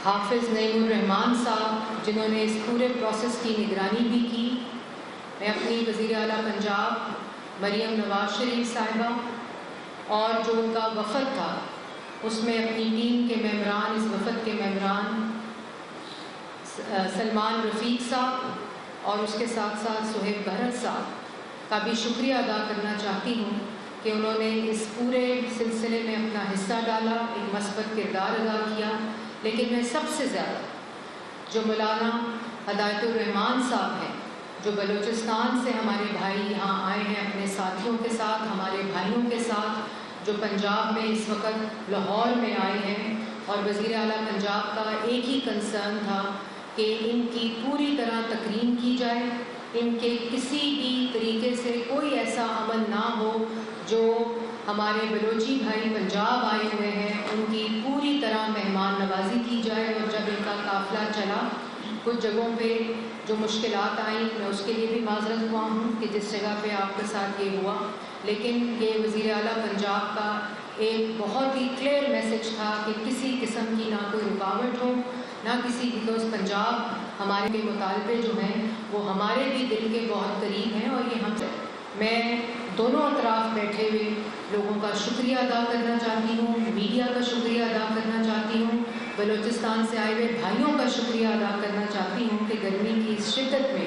حافظ نعیم الرحمان صاحب جنہوں نے اس پورے پروسیس کی نگرانی بھی کی، میں اپنی وزیر اعلیٰ پنجاب مریم نواز شریف صاحبہ اور جو ان کا وفد تھا اس میں اپنی ٹیم کے ممبران، اس وفد کے ممبران سلمان رفیق صاحب اور اس کے ساتھ ساتھ صہیب بہرت صاحب کا بھی شکریہ ادا کرنا چاہتی ہوں کہ انہوں نے اس پورے سلسلے میں اپنا حصہ ڈالا، ایک مثبت کردار ادا کیا۔ لیکن میں سب سے زیادہ جو مولانا ہدایت الرحمان صاحب ہیں، جو بلوچستان سے ہمارے بھائی یہاں آئے ہیں اپنے ساتھیوں کے ساتھ، ہمارے بھائیوں کے ساتھ، جو پنجاب میں اس وقت لاہور میں آئے ہیں، اور وزیر اعلیٰ پنجاب کا ایک ہی کنسرن تھا کہ ان کی پوری طرح تکریم کی جائے، ان کے کسی بھی طریقے سے کوئی ایسا عمل نہ ہو جو ہمارے بلوچی بھائی پنجاب آئے ہوئے ہیں ان کی پوری طرح مہمان نوازی کی جائے۔ اور جب ان کا قافلہ چلا، کچھ جگہوں پہ جو مشکلات آئیں، میں اس کے لیے بھی معذرت خواہ ہوں کہ جس جگہ پہ آپ کے ساتھ یہ ہوا، لیکن یہ وزیر اعلیٰ پنجاب کا ایک بہت ہی کلیئر میسج تھا کہ کسی قسم کی نہ کوئی رکاوٹ ہو، نہ کسی، بیکاز پنجاب ہمارے کے مطالبے جو ہیں وہ ہمارے بھی دل کے بہت قریب ہیں، اور یہ ہم میں دونوں اطراف بیٹھے ہوئے لوگوں کا شکریہ ادا کرنا چاہتی ہوں، میڈیا کا شکریہ ادا کرنا چاہتی ہوں، بلوچستان سے آئے ہوئے بھائیوں کا شکریہ ادا کرنا چاہتی ہوں کہ گرمی کی اس شدت میں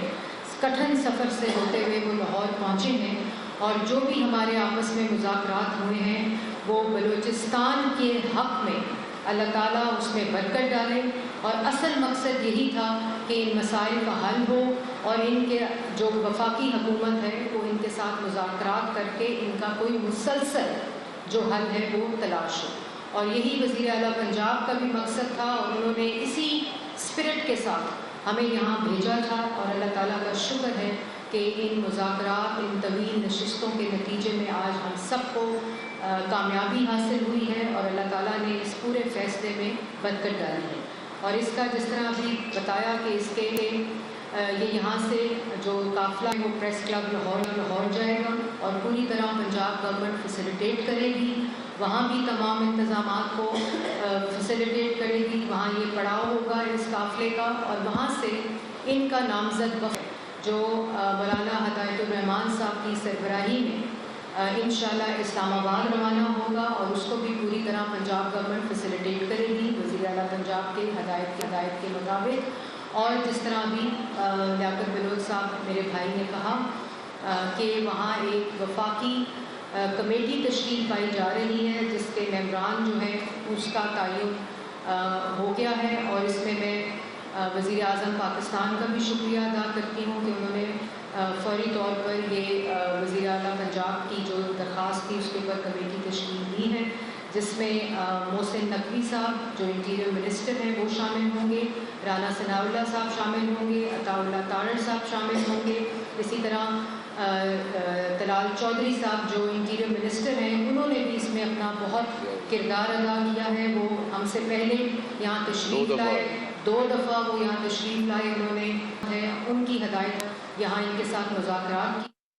کٹھن سفر سے ہوتے ہوئے وہ لاہور پہنچے ہیں، اور جو بھی ہمارے آپس میں مذاکرات ہوئے ہیں وہ بلوچستان کے حق میں اللہ تعالیٰ اس میں برکت ڈالے، اور اصل مقصد یہی تھا کہ ان مسائل کا حل ہو، اور ان کے جو وفاقی حکومت ہے وہ ان کے ساتھ مذاکرات کر کے ان کا کوئی مسلسل جو حل ہے وہ تلاش ہو، اور یہی وزیر اعلیٰ پنجاب کا بھی مقصد تھا، اور انہوں نے اسی اسپرٹ کے ساتھ ہمیں یہاں بھیجا تھا، اور اللہ تعالیٰ کا شکر ہے کہ ان مذاکرات، ان طویل نشستوں کے نتیجے میں آج ہم سب کو کامیابی حاصل ہوئی ہے، اور اللہ تعالیٰ نے اس پورے فیصلے میں برکت ڈالی ہے۔ اور اس کا جس طرح ابھی بتایا کہ اس کے یہ یہاں سے جو قافلہ ہے وہ پریس کلب لاہور جائے گا، اور پوری طرح پنجاب گورنمنٹ فیسیلیٹیٹ کرے گی، وہاں بھی تمام انتظامات کو فیسیلیٹیٹ کرے گی، وہاں یہ پڑاؤ ہوگا اس قافلے کا، اور وہاں سے ان کا نامزد وفد جو مولانا ہدایت الرحمان صاحب کی سربراہی میں انشاءاللہ اسلام آباد روانہ ہوگا، اور اس کو بھی پوری طرح پنجاب گورنمنٹ فیسیلیٹیٹ کرے گی وزیر اعلیٰ پنجاب کے ہدایت کے مطابق۔ اور جس طرح بھی لیاقت بلوچ صاحب میرے بھائی نے کہا کہ وہاں ایک وفاقی کمیٹی تشکیل پائی جا رہی ہے جس کے ممبران جو ہیں اس کا تعین ہو گیا ہے، اور اس میں وزیر اعظم پاکستان کا بھی شکریہ ادا کرتی ہوں کہ انہوں نے فوری طور پر یہ وزیر اعلیٰ پنجاب کی جو درخواست تھی اس کے اوپر کمیٹی تشکیل دی ہے، جس میں محسن نقوی صاحب جو انٹیریئر منسٹر ہیں وہ شامل ہوں گے، رانا ثناء اللہ صاحب شامل ہوں گے، عطا اللہ تارڑ صاحب شامل ہوں گے، اسی طرح طلال چودھری صاحب جو انٹیریئر منسٹر ہیں انہوں نے بھی اس میں اپنا بہت کردار ادا کیا ہے، وہ ہم سے پہلے یہاں تشریف لائے، 2 دفعہ وہ یہاں تشریف لائے، انہوں نے ان کی ہدایت یہاں ان کے ساتھ مذاکرات کی۔